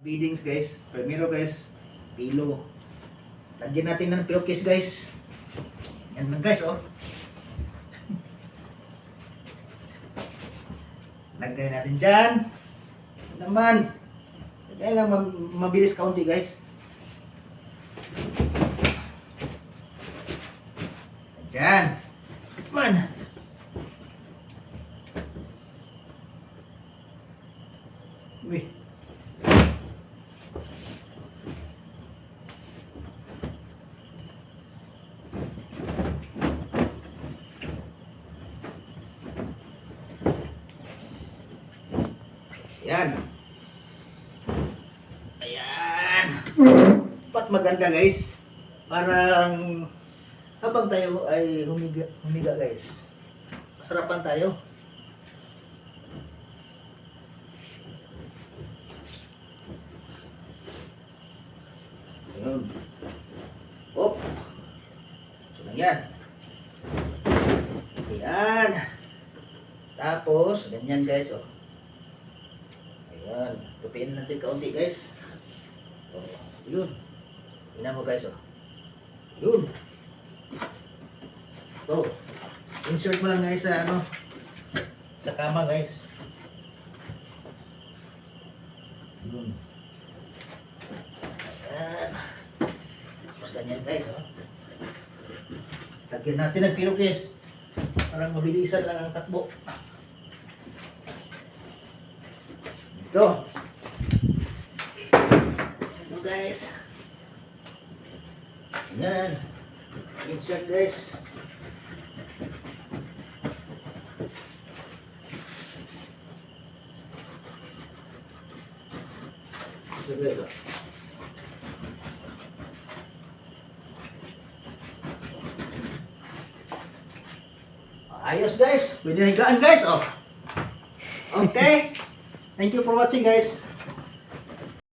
Beadings guys. Primero guys, pilo. Lagyan natin ng pillowcase guys. Yan lang guys oh. Lagay natin dyan. Naman. Lagay lang mabilis kaunti guys. Dyan. Man. Uy. Ayan. Ayan. Pat maganda guys. Parang habang tayo ay humiga guys. Masarapan tayo. Ayun. Op. So lang yan. Ayan. Tapos, ganyan guys oh. Ayan. Tupiin natin kaunti guys. Oh, yun. Tingnan mo guys oh. Yun. So, insert mo lang guys sa ano, sa kama guys. Yun. Ayan. Tapos ganyan guys oh. Lagyan natin ng pillowcase. Parang mabilisan lang ang takbo. Ito. Ito guys. Ayan. Insert guys. Ito guys oh. Ayos guys. Pwede na higaan guys oh. Okay. Thank you for watching guys.